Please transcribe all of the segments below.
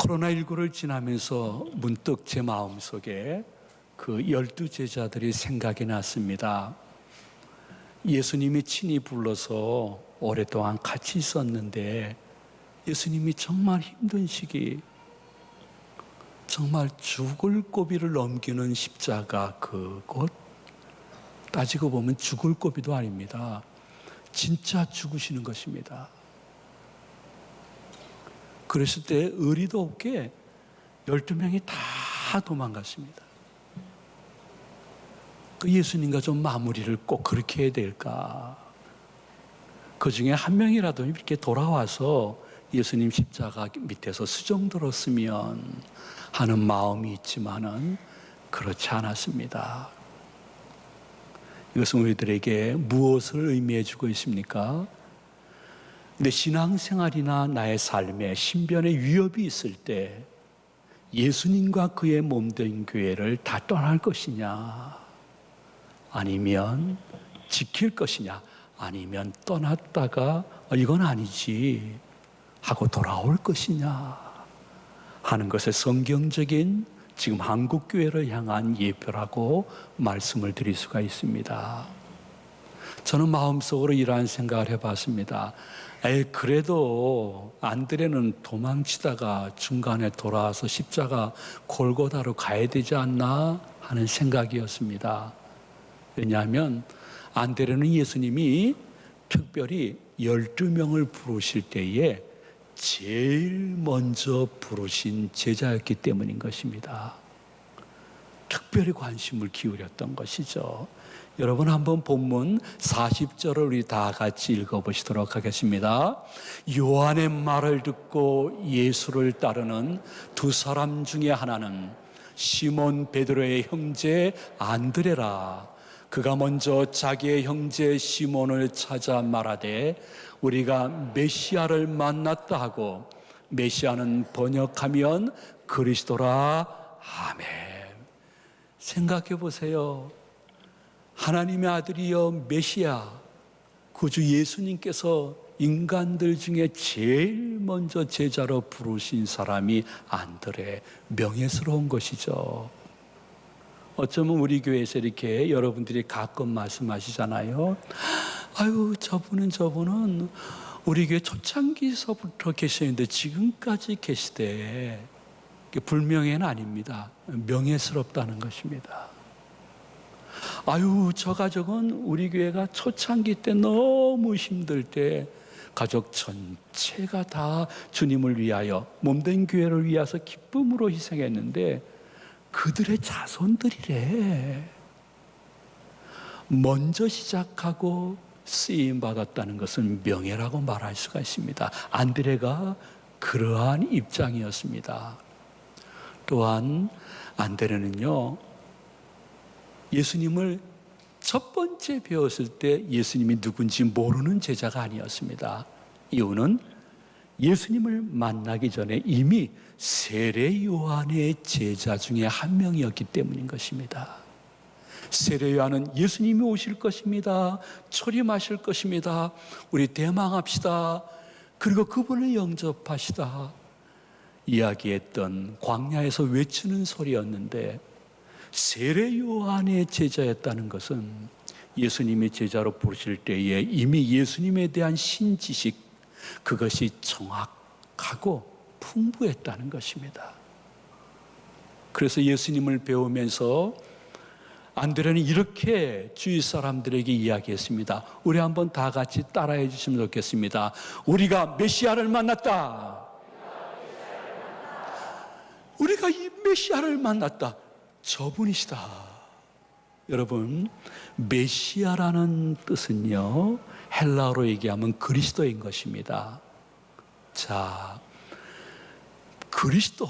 코로나19를 지나면서 문득 제 마음속에 그 12제자들이 생각이 났습니다. 예수님이 친히 불러서 오랫동안 같이 있었는데 예수님이 정말 힘든 시기, 정말 죽을 고비를 넘기는 십자가 그곳, 따지고 보면 죽을 고비도 아닙니다. 진짜 죽으시는 것입니다. 그랬을 때 의리도 없게 12명이 다 도망갔습니다. 그 예수님과 좀 마무리를 꼭 그렇게 해야 될까? 그 중에 한 명이라도 이렇게 돌아와서 예수님 십자가 밑에서 수종 들었으면 하는 마음이 있지만은 그렇지 않았습니다. 이것은 우리들에게 무엇을 의미해 주고 있습니까? 내 신앙생활이나 나의 삶에 신변의 위협이 있을 때 예수님과 그의 몸된 교회를 다 떠날 것이냐, 아니면 지킬 것이냐, 아니면 떠났다가 이건 아니지 하고 돌아올 것이냐 하는 것의 성경적인 지금 한국교회를 향한 예표라고 말씀을 드릴 수가 있습니다. 저는 마음속으로 이러한 생각을 해봤습니다. 그래도 안드레는 도망치다가 중간에 돌아와서 십자가 골고다로 가야 되지 않나 하는 생각이었습니다. 왜냐하면 안드레는 예수님이 특별히 12명을 부르실 때에 제일 먼저 부르신 제자였기 때문인 것입니다. 특별히 관심을 기울였던 것이죠. 여러분 한번 본문 40절을 우리 다 같이 읽어보시도록 하겠습니다. 요한의 말을 듣고 예수를 따르는 두 사람 중에 하나는 시몬 베드로의 형제 안드레라. 그가 먼저 자기의 형제 시몬을 찾아 말하되 우리가 메시아를 만났다 하고, 메시아는 번역하면 그리스도라. 아멘. 생각해 보세요. 하나님의 아들이여 메시아, 구주 예수님께서 인간들 중에 제일 먼저 제자로 부르신 사람이 안드레, 명예스러운 것이죠. 어쩌면 우리 교회에서 이렇게 여러분들이 가끔 말씀하시잖아요. 아유, 저분은 우리 교회 초창기서부터 계셨는데 지금까지 계시대. 불명예는 아닙니다. 명예스럽다는 것입니다. 아유, 저 가족은 우리 교회가 초창기 때 너무 힘들 때 가족 전체가 다 주님을 위하여 몸된 교회를 위해서 기쁨으로 희생했는데 그들의 자손들이래. 먼저 시작하고 쓰임 받았다는 것은 명예라고 말할 수가 있습니다. 안드레가 그러한 입장이었습니다. 또한 안드레는요, 예수님을 첫 번째 배웠을 때 예수님이 누군지 모르는 제자가 아니었습니다. 이유는 예수님을 만나기 전에 이미 세례 요한의 제자 중에 한 명이었기 때문인 것입니다. 세례 요한은 예수님이 오실 것입니다. 초림하실 것입니다. 우리 대망합시다. 그리고 그분을 영접하시다 이야기했던 광야에서 외치는 소리였는데, 세례 요한의 제자였다는 것은 예수님이 제자로 부르실 때에 이미 예수님에 대한 신지식, 그것이 정확하고 풍부했다는 것입니다. 그래서 예수님을 배우면서 안드레는 이렇게 주위 사람들에게 이야기했습니다. 우리 한번 다 같이 따라해 주시면 좋겠습니다. 우리가 메시아를 만났다. 우리가 이 메시아를 만났다. 저분이시다. 여러분, 메시아라는 뜻은요, 헬라어로 얘기하면 그리스도인 것입니다. 자, 그리스도,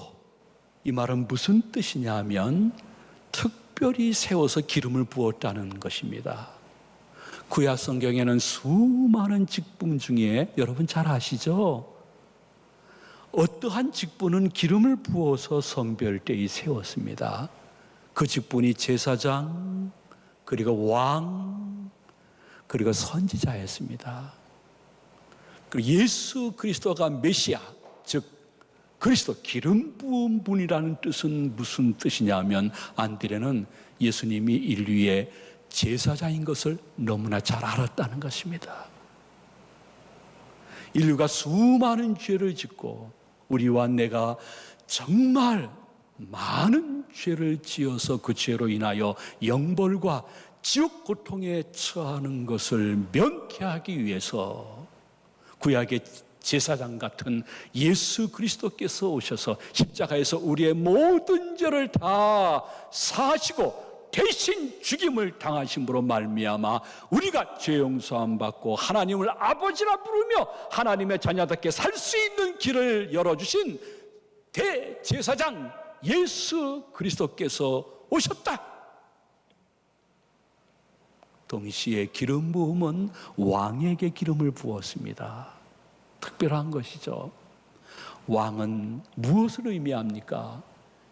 이 말은 무슨 뜻이냐 하면 특별히 세워서 기름을 부었다는 것입니다. 구약 성경에는 수많은 직분 중에 여러분 잘 아시죠? 어떠한 직분은 기름을 부어서 선별되이 세웠습니다. 그 직분이 제사장, 그리고 왕, 그리고 선지자였습니다. 그리고 예수 그리스도가 메시아, 즉 그리스도 기름 부은 분이라는 뜻은 무슨 뜻이냐면 안드레는 예수님이 인류의 제사장인 것을 너무나 잘 알았다는 것입니다. 인류가 수많은 죄를 짓고 우리와 내가 정말 많은 죄를 지어서 그 죄로 인하여 영벌과 지옥 고통에 처하는 것을 명쾌하기 위해서 구약의 제사장 같은 예수 그리스도께서 오셔서 십자가에서 우리의 모든 죄를 다 사하시고 대신 죽임을 당하심으로 말미암아 우리가 죄 용서함 받고 하나님을 아버지라 부르며 하나님의 자녀답게 살 수 있는 길을 열어주신 대제사장 예수 그리스도께서 오셨다. 동시에 기름 부음은 왕에게 기름을 부었습니다. 특별한 것이죠. 왕은 무엇을 의미합니까?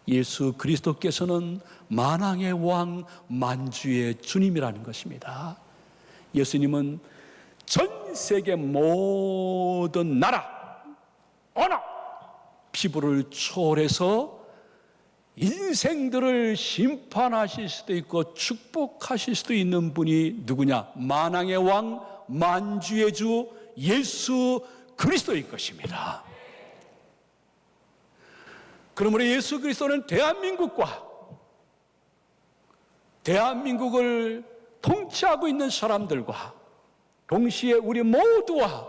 예수 그리스도께서는 만왕의 왕, 만주의 주님이라는 것입니다. 예수님은 전 세계 모든 나라, 언어, 피부를 초월해서 인생들을 심판하실 수도 있고 축복하실 수도 있는 분이 누구냐? 만왕의 왕, 만주의 주 예수 그리스도일 것입니다. 그러므로 예수 그리스도는 대한민국을 통치하고 있는 사람들과 동시에 우리 모두와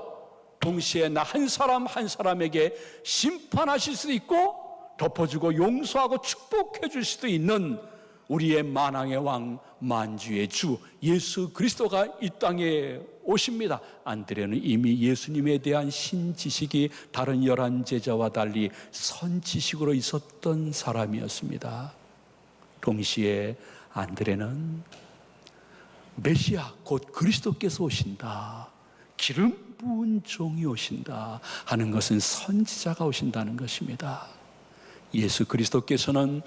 동시에 나 한 사람 한 사람에게 심판하실 수도 있고 덮어주고 용서하고 축복해 줄 수도 있는 우리의 만왕의 왕 만주의 주 예수 그리스도가 이 땅에 오십니다. 안드레는 이미 예수님에 대한 신지식이 다른 11제자와 달리 선지식으로 있었던 사람이었습니다. 동시에 안드레는 메시아 곧 그리스도께서 오신다, 기름 부은 종이 오신다 하는 것은 선지자가 오신다는 것입니다. 예수 그리스도께서는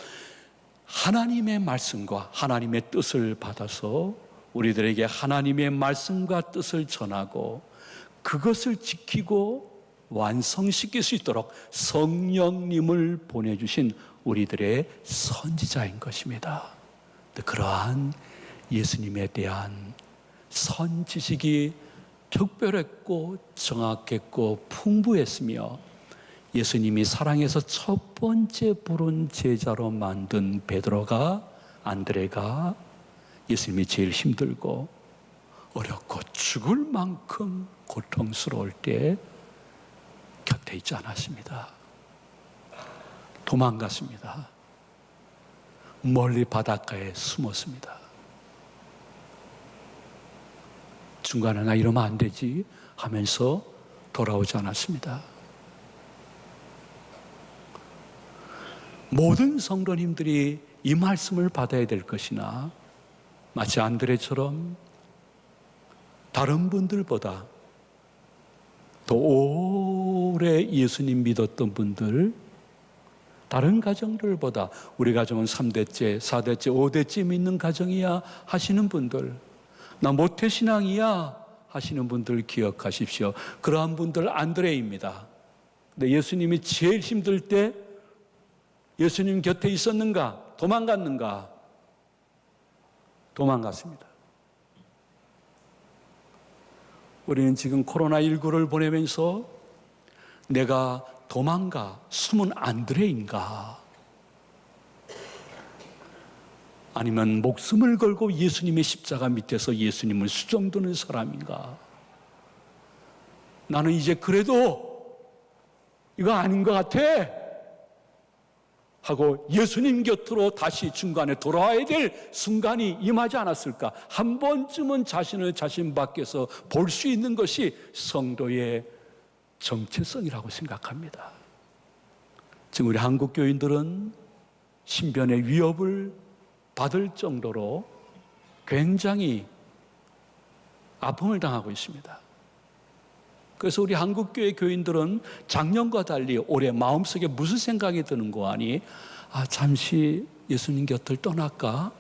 하나님의 말씀과 하나님의 뜻을 받아서 우리들에게 하나님의 말씀과 뜻을 전하고 그것을 지키고 완성시킬 수 있도록 성령님을 보내주신 우리들의 선지자인 것입니다. 그러한 예수님에 대한 선지식이 특별했고 정확했고 풍부했으며 예수님이 사랑해서 첫 번째 부른 제자로 만든 베드로가, 안드레가 예수님이 제일 힘들고 어렵고 죽을 만큼 고통스러울 때 곁에 있지 않았습니다. 도망갔습니다. 멀리 바닷가에 숨었습니다. 중간에 나 이러면 안 되지 하면서 돌아오지 않았습니다. 모든 성도님들이 이 말씀을 받아야 될 것이나 마치 안드레처럼 다른 분들보다 더 오래 예수님 믿었던 분들, 다른 가정들보다 우리 가정은 3대째, 4대째, 5대째 믿는 가정이야 하시는 분들, 나 모태신앙이야 하시는 분들 기억하십시오. 그러한 분들 안드레입니다. 근데 예수님이 제일 힘들 때 예수님 곁에 있었는가? 도망갔는가? 도망갔습니다. 우리는 지금 코로나19를 보내면서 내가 도망가 숨은 안드레인가? 아니면 목숨을 걸고 예수님의 십자가 밑에서 예수님을 수종드는 사람인가? 나는 이제 그래도 이거 아닌 것 같아 하고 예수님 곁으로 다시 중간에 돌아와야 될 순간이 임하지 않았을까? 한 번쯤은 자신을 자신 밖에서 볼 수 있는 것이 성도의 정체성이라고 생각합니다. 지금 우리 한국 교인들은 신변의 위협을 받을 정도로 굉장히 아픔을 당하고 있습니다. 그래서 우리 한국교회 교인들은 작년과 달리 올해 마음속에 무슨 생각이 드는 거 아니? 잠시 예수님 곁을 떠날까?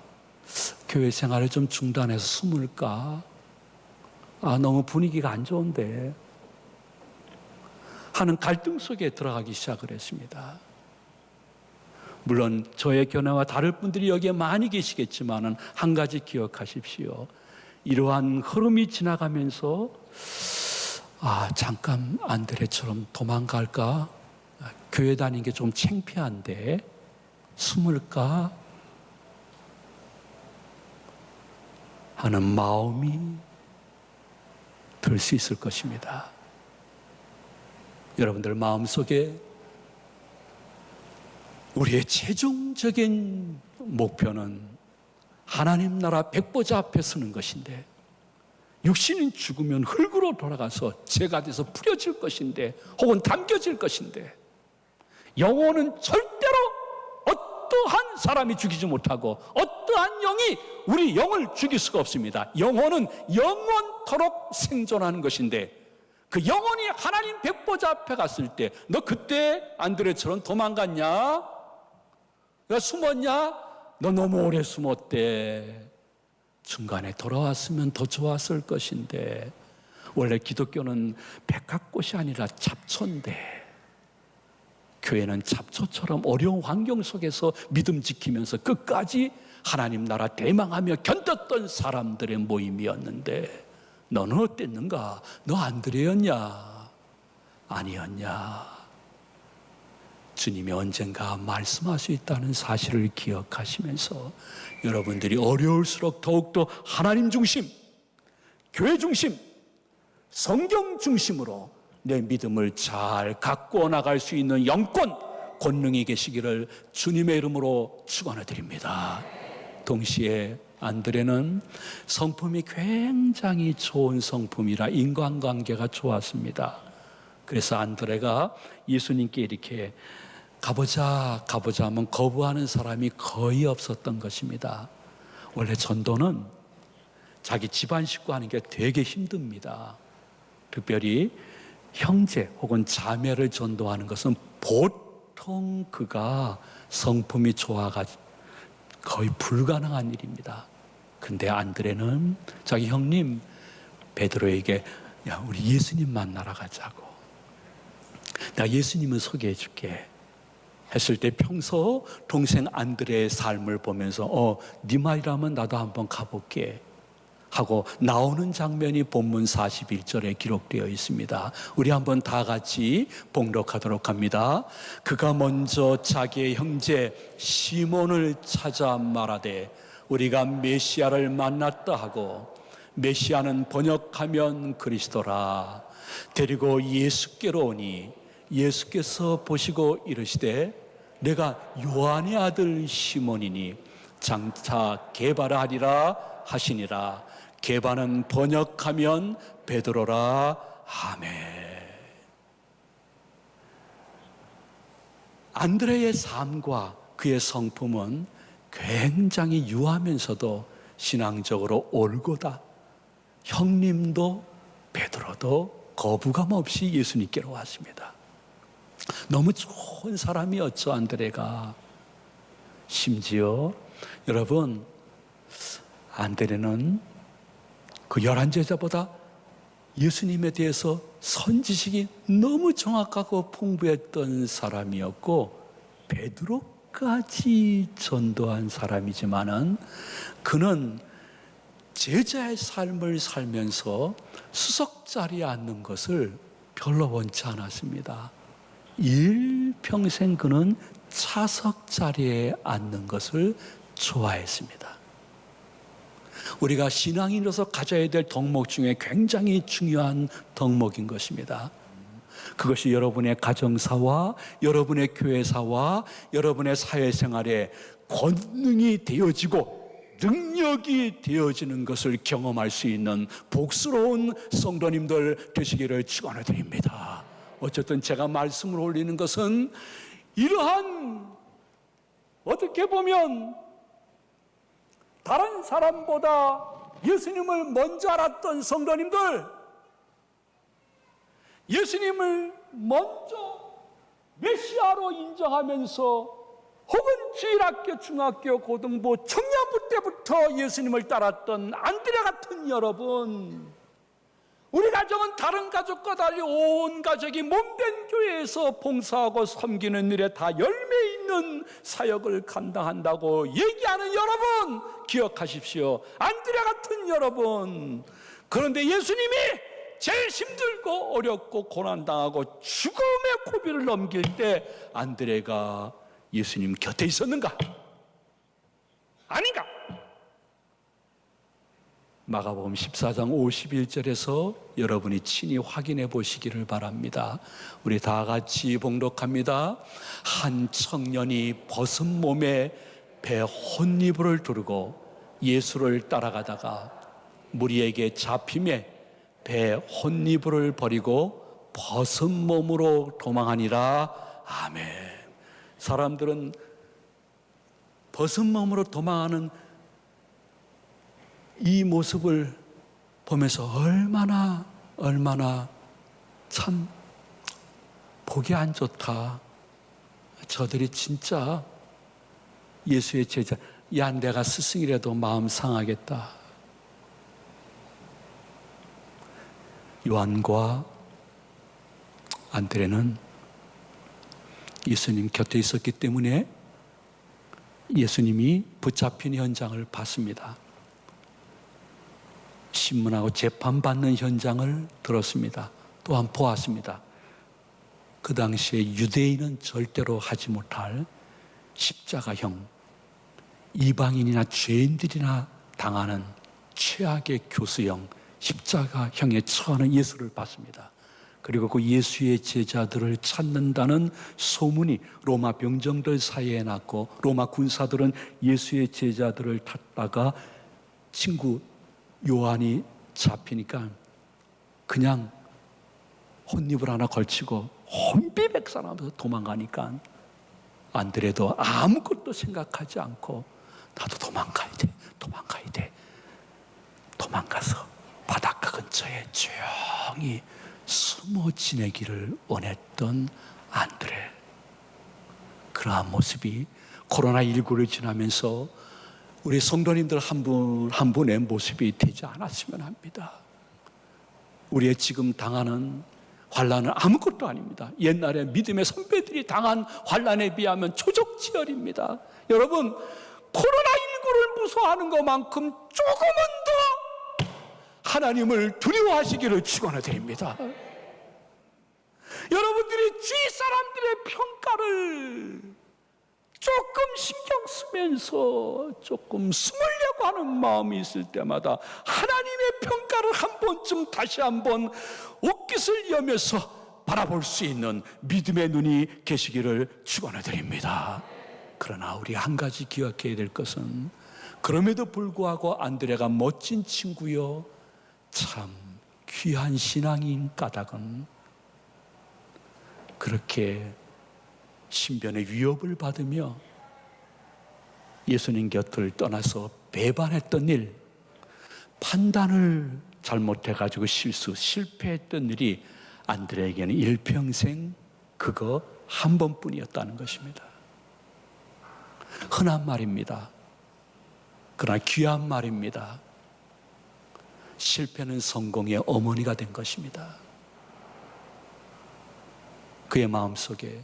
교회 생활을 좀 중단해서 숨을까? 너무 분위기가 안 좋은데 하는 갈등 속에 들어가기 시작을 했습니다. 물론 저의 견해와 다를 분들이 여기에 많이 계시겠지만 한 가지 기억하십시오. 이러한 흐름이 지나가면서 잠깐 안드레처럼 도망갈까? 교회 다니는 게 좀 창피한데 숨을까? 하는 마음이 들 수 있을 것입니다. 여러분들 마음속에 우리의 최종적인 목표는 하나님 나라 백보자 앞에 서는 것인데, 육신이 죽으면 흙으로 돌아가서 재가 돼서 뿌려질 것인데, 혹은 담겨질 것인데, 영혼은 절대로 어떠한 사람이 죽이지 못하고 어떠한 영이 우리 영을 죽일 수가 없습니다. 영혼은 영원토록 생존하는 것인데, 그 영혼이 하나님 백보자 앞에 갔을 때 너 그때 안드레처럼 도망갔냐? 왜 숨었냐? 너 너무 오래 숨었대. 중간에 돌아왔으면 더 좋았을 것인데. 원래 기독교는 백합꽃이 아니라 잡초인데, 교회는 잡초처럼 어려운 환경 속에서 믿음 지키면서 끝까지 하나님 나라 대망하며 견뎠던 사람들의 모임이었는데, 너는 어땠는가? 너 안드레였냐? 아니었냐? 주님이 언젠가 말씀할 수 있다는 사실을 기억하시면서 여러분들이 어려울수록 더욱더 하나님 중심, 교회 중심, 성경 중심으로 내 믿음을 잘 가꾸어 나갈 수 있는 영권, 권능이 계시기를 주님의 이름으로 축원해 드립니다. 동시에 안드레는 성품이 굉장히 좋은 성품이라 인간관계가 좋았습니다. 그래서 안드레가 예수님께 이렇게 가보자 하면 거부하는 사람이 거의 없었던 것입니다. 원래 전도는 자기 집안 식구 하는 게 되게 힘듭니다. 특별히 형제 혹은 자매를 전도하는 것은 보통 그가 성품이 좋아가지고 거의 불가능한 일입니다. 근데 안드레는 자기 형님 베드로에게 우리 예수님 만나러 가자고, 나 예수님을 소개해 줄게 했을 때 평소 동생 안드레의 삶을 보면서 네 말이라면 나도 한번 가볼게 하고 나오는 장면이 본문 41절에 기록되어 있습니다. 우리 한번 다 같이 봉독하도록 합니다. 그가 먼저 자기의 형제 시몬을 찾아 말하되 우리가 메시아를 만났다 하고, 메시아는 번역하면 그리스도라. 데리고 예수께로 오니 예수께서 보시고 이르시되 내가 요한의 아들 시몬이니 장차 게바라 하리라 하시니라. 게바는 번역하면 베드로라. 아멘. 안드레의 삶과 그의 성품은 굉장히 유하면서도 신앙적으로 올고다. 형님도 베드로도 거부감 없이 예수님께로 왔습니다. 너무 좋은 사람이었죠, 안드레가. 심지어 여러분, 안드레는 그 11제자보다 예수님에 대해서 선지식이 너무 정확하고 풍부했던 사람이었고, 베드로까지 전도한 사람이지만은 그는 제자의 삶을 살면서 수석 자리에 앉는 것을 별로 원치 않았습니다. 일평생 그는 차석 자리에 앉는 것을 좋아했습니다. 우리가 신앙인으로서 가져야 될 덕목 중에 굉장히 중요한 덕목인 것입니다. 그것이 여러분의 가정사와 여러분의 교회사와 여러분의 사회생활에 권능이 되어지고 능력이 되어지는 것을 경험할 수 있는 복스러운 성도님들 되시기를 축원해 드립니다. 어쨌든 제가 말씀을 올리는 것은 이러한, 어떻게 보면 다른 사람보다 예수님을 먼저 알았던 성도님들, 예수님을 먼저 메시아로 인정하면서 혹은 주일학교, 중학교, 고등부, 청년부 때부터 예수님을 따랐던 안드레 같은 여러분, 우리 가정은 다른 가족과 달리 온 가족이 몸된 교회에서 봉사하고 섬기는 일에 다 열매 있는 사역을 감당한다고 얘기하는 여러분, 기억하십시오. 안드레 같은 여러분. 그런데 예수님이 제일 힘들고 어렵고 고난당하고 죽음의 고비를 넘길 때 안드레가 예수님 곁에 있었는가? 아닌가? 마가복음 14장 51절에서 여러분이 친히 확인해 보시기를 바랍니다. 우리 다 같이 봉독합니다. 한 청년이 벗은 몸에 배 혼이불을 두르고 예수를 따라가다가 무리에게 잡힘에 배 혼이불을 버리고 벗은 몸으로 도망하니라. 아멘. 사람들은 벗은 몸으로 도망하는 이 모습을 보면서 얼마나 참 보기 안 좋다. 저들이 진짜 예수의 제자. 야, 내가 스승이라도 마음 상하겠다. 요한과 안드레는 예수님 곁에 있었기 때문에 예수님이 붙잡힌 현장을 봤습니다. 신문하고 재판받는 현장을 들었습니다. 또한 보았습니다. 그 당시에 유대인은 절대로 하지 못할 십자가형, 이방인이나 죄인들이나 당하는 최악의 교수형, 십자가형에 처하는 예수를 봤습니다. 그리고 그 예수의 제자들을 찾는다는 소문이 로마 병정들 사이에 났고, 로마 군사들은 예수의 제자들을 찾다가 친구 요한이 잡히니까 그냥 혼입을 하나 걸치고 혼비백산하면서 도망가니까 안드레도 아무것도 생각하지 않고 나도 도망가야 돼. 도망가서 바닷가 근처에 조용히 숨어 지내기를 원했던 안드레. 그러한 모습이 코로나19를 지나면서 우리 성도님들 한 분 한 분의 모습이 되지 않았으면 합니다. 우리의 지금 당하는 환난은 아무것도 아닙니다. 옛날에 믿음의 선배들이 당한 환난에 비하면 초적지열입니다. 여러분, 코로나19를 무서워하는 것만큼 조금은 더 하나님을 두려워하시기를 축원드립니다. 여러분들이 주위 사람들의 평가를 조금 신경 쓰면서 조금 숨으려고 하는 마음이 있을 때마다 하나님의 평가를 한 번쯤 다시 한번 옷깃을 여며서 바라볼 수 있는 믿음의 눈이 계시기를 축원드립니다. 그러나 우리 한 가지 기억해야 될 것은, 그럼에도 불구하고 안드레가 멋진 친구요 참 귀한 신앙인 까닭은 그렇게 신변의 위협을 받으며 예수님 곁을 떠나서 배반했던 일, 판단을 잘못해가지고 실패했던 일이 안드레에게는 일평생 그거 한 번뿐이었다는 것입니다. 흔한 말입니다. 그러나 귀한 말입니다. 실패는 성공의 어머니가 된 것입니다. 그의 마음속에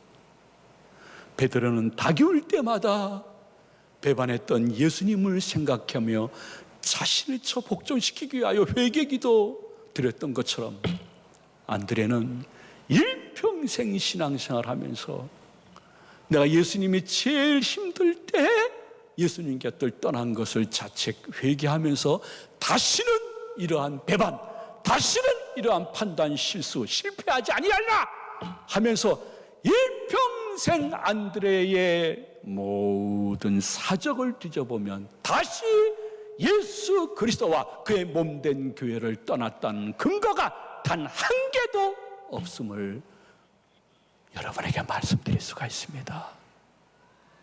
베드로는 닭이 울 때마다 배반했던 예수님을 생각하며 자신을 복종시키기 위하여 회개기도 드렸던 것처럼, 안드레는 일평생 신앙생활 하면서 내가 예수님이 제일 힘들 때 예수님 곁을 떠난 것을 자책 회개하면서 다시는 이러한 배반, 다시는 이러한 판단 실수, 실패하지 아니하리라 하면서 일평생 안드레의 모든 사적을 뒤져보면 다시 예수 그리스도와 그의 몸된 교회를 떠났다는 근거가 단 한 개도 없음을 여러분에게 말씀드릴 수가 있습니다.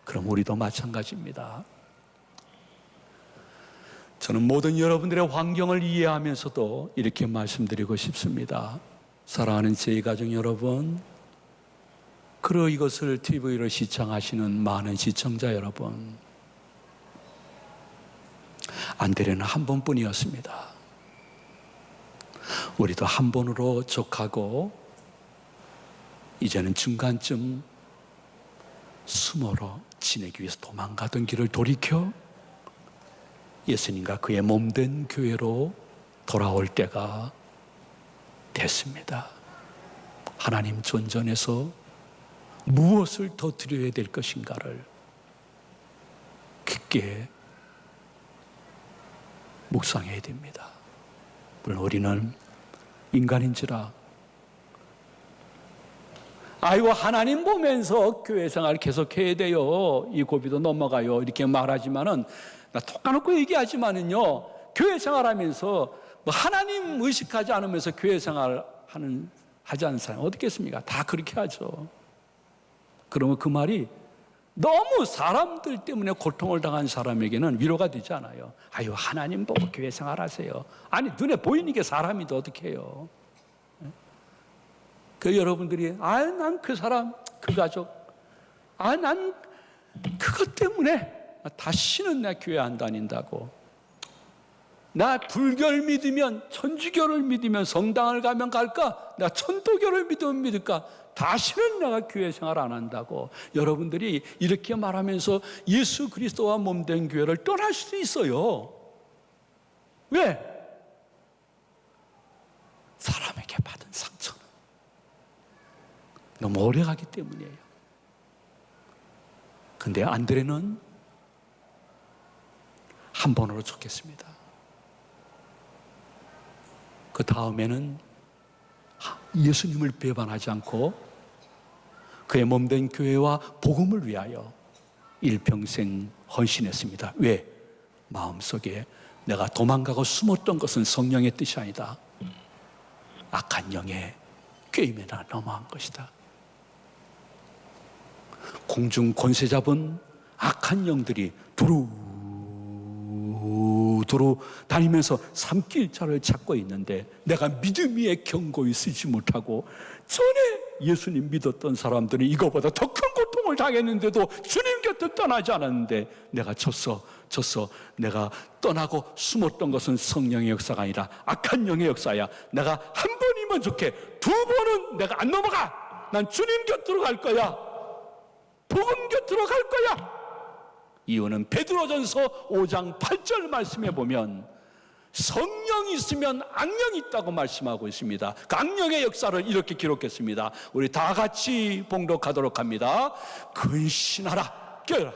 그럼 우리도 마찬가지입니다. 저는 모든 여러분들의 환경을 이해하면서도 이렇게 말씀드리고 싶습니다. 사랑하는 제 가정 여러분, 그리고 이것을 TV로 시청하시는 많은 시청자 여러분, 안드레는 한 번뿐이었습니다. 우리도 한 번으로 족하고 이제는 중간쯤 숨어로 지내기 위해서 도망가던 길을 돌이켜 예수님과 그의 몸된 교회로 돌아올 때가 됐습니다. 하나님 존전에서 무엇을 더 드려야 될 것인가를 깊게 묵상해야 됩니다. 물론 우리는 인간인지라 아이고 하나님 보면서 교회 생활 계속해야 돼요, 이 고비도 넘어가요, 이렇게 말하지만은 나 톡 까놓고 얘기하지만은요, 교회 생활하면서 뭐 하나님 의식하지 않으면서 교회 생활 하지 않는 사람 어디 있겠습니까? 다 그렇게 하죠. 그러면 그 말이 너무 사람들 때문에 고통을 당한 사람에게는 위로가 되지 않아요. 아유 하나님 보고 교회 생활하세요. 아니 눈에 보이는 게 사람인데 어떻게 해요? 그 여러분들이 난 그 사람, 그 가족, 난 그것 때문에 다시는 내 교회 안 다닌다고, 나 불교를 믿으면, 천주교를 믿으면 성당을 가면 갈까, 나 천도교를 믿으면 믿을까, 다시는 내가 교회 생활 안 한다고 여러분들이 이렇게 말하면서 예수 그리스도와 몸된 교회를 떠날 수도 있어요. 왜? 사람에게 받은 상처는 너무 오래 가기 때문이에요. 근데 안드레는 한 번으로 쫓겼습니다. 그 다음에는 예수님을 배반하지 않고 그의 몸된 교회와 복음을 위하여 일평생 헌신했습니다. 왜? 마음속에 내가 도망가고 숨었던 것은 성령의 뜻이 아니다, 악한 영의 꾀임에 나 넘어간 것이다. 공중 권세 잡은 악한 영들이 두루 다니면서 삼킬 자를 찾고 있는데 내가 믿음 위에 경고히 쓰지 못하고 전에 예수님 믿었던 사람들이 이거보다 더 큰 고통을 당했는데도 주님 곁을 떠나지 않았는데 내가 졌어. 내가 떠나고 숨었던 것은 성령의 역사가 아니라 악한 영의 역사야. 내가 한 번이면 좋게, 두 번은 내가 안 넘어가. 난 주님 곁으로 갈 거야, 복음 곁으로 갈 거야. 이유는 베드로전서 5장 8절 말씀에 보면 성령이 있으면 악령이 있다고 말씀하고 있습니다. 그 악령의 역사를 이렇게 기록했습니다. 우리 다 같이 봉독하도록 합니다. 근신하라, 깨어라.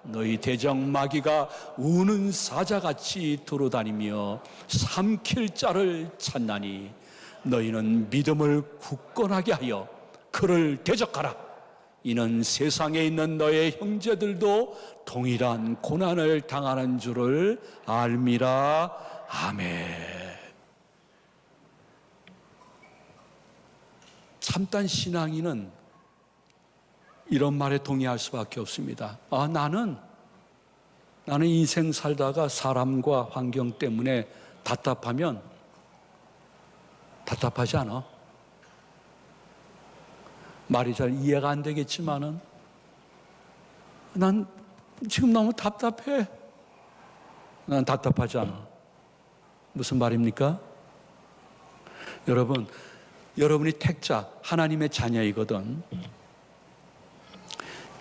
너희 대적 마귀가 우는 사자같이 돌아다니며 삼킬 자를 찾나니 너희는 믿음을 굳건하게 하여 그를 대적하라. 이는 세상에 있는 너의 형제들도 동일한 고난을 당하는 줄을 알미라. 아멘. 참된 신앙인은 이런 말에 동의할 수밖에 없습니다. 나는 인생 살다가 사람과 환경 때문에 답답하면 답답하지 않아. 말이 잘 이해가 안 되겠지만은 난 지금 너무 답답해. 난 답답하지 않아. 무슨 말입니까? 여러분이 택자, 하나님의 자녀이거든.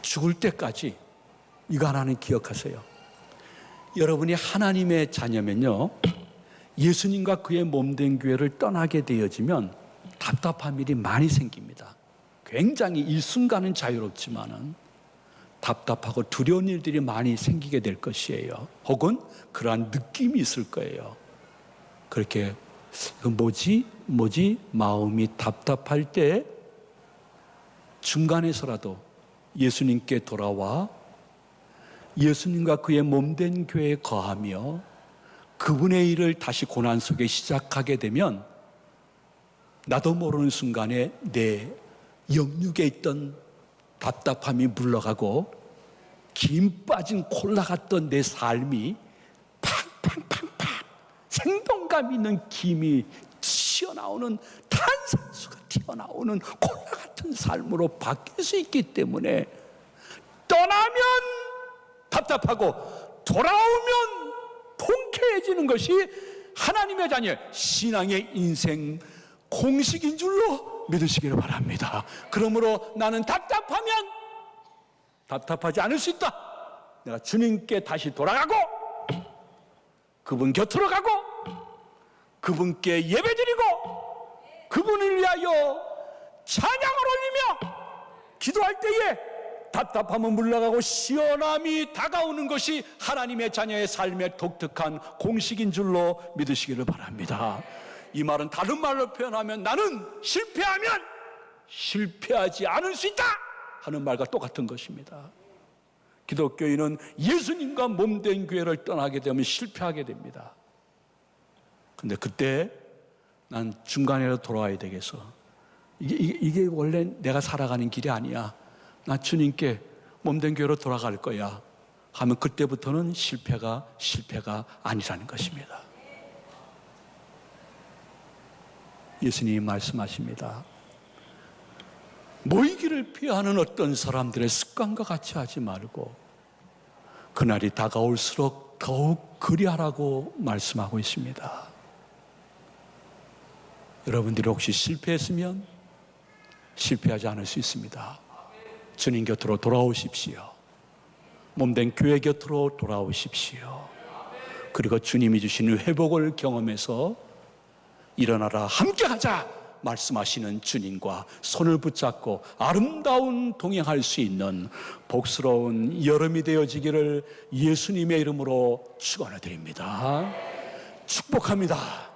죽을 때까지 이거 하나는 기억하세요. 여러분이 하나님의 자녀면요, 예수님과 그의 몸된 교회를 떠나게 되어지면 답답한 일이 많이 생깁니다. 굉장히 일순간은 자유롭지만은 답답하고 두려운 일들이 많이 생기게 될 것이에요. 혹은 그러한 느낌이 있을 거예요. 그렇게 뭐지 마음이 답답할 때 중간에서라도 예수님께 돌아와 예수님과 그의 몸된 교회에 거하며 그분의 일을 다시 고난 속에 시작하게 되면 나도 모르는 순간에 내 영육에 있던 답답함이 물러가고 김 빠진 콜라 같던 내 삶이 팡팡팡팡 생동감 있는 김이 튀어나오는, 탄산수가 튀어나오는 콜라 같은 삶으로 바뀔 수 있기 때문에 떠나면 답답하고 돌아오면 통쾌해지는 것이 하나님의 자녀, 신앙의 인생 공식인 줄로 믿으시기를 바랍니다. 그러므로 나는 답답하지 않을 수 있다. 내가 주님께 다시 돌아가고 그분 곁으로 가고 그분께 예배드리고 그분을 위하여 찬양을 올리며 기도할 때에 답답함은 물러가고 시원함이 다가오는 것이 하나님의 자녀의 삶의 독특한 공식인 줄로 믿으시기를 바랍니다. 이 말은 다른 말로 표현하면 나는 실패하면 실패하지 않을 수 있다 하는 말과 똑같은 것입니다. 기독교인은 예수님과 몸된 교회를 떠나게 되면 실패하게 됩니다. 근데 그때 난 중간에로 돌아와야 되겠어. 이게 원래 내가 살아가는 길이 아니야. 나 주님께 몸된 교회로 돌아갈 거야 하면 그때부터는 실패가 아니라는 것입니다. 예수님이 말씀하십니다. 모이기를 피하는 어떤 사람들의 습관과 같이 하지 말고 그날이 다가올수록 더욱 그리하라고 말씀하고 있습니다. 여러분들이 혹시 실패했으면 실패하지 않을 수 있습니다. 주님 곁으로 돌아오십시오. 몸된 교회 곁으로 돌아오십시오. 그리고 주님이 주시는 회복을 경험해서 일어나라 함께하자 말씀하시는 주님과 손을 붙잡고 아름다운 동행할 수 있는 복스러운 여름이 되어지기를 예수님의 이름으로 축원해 드립니다. 축복합니다.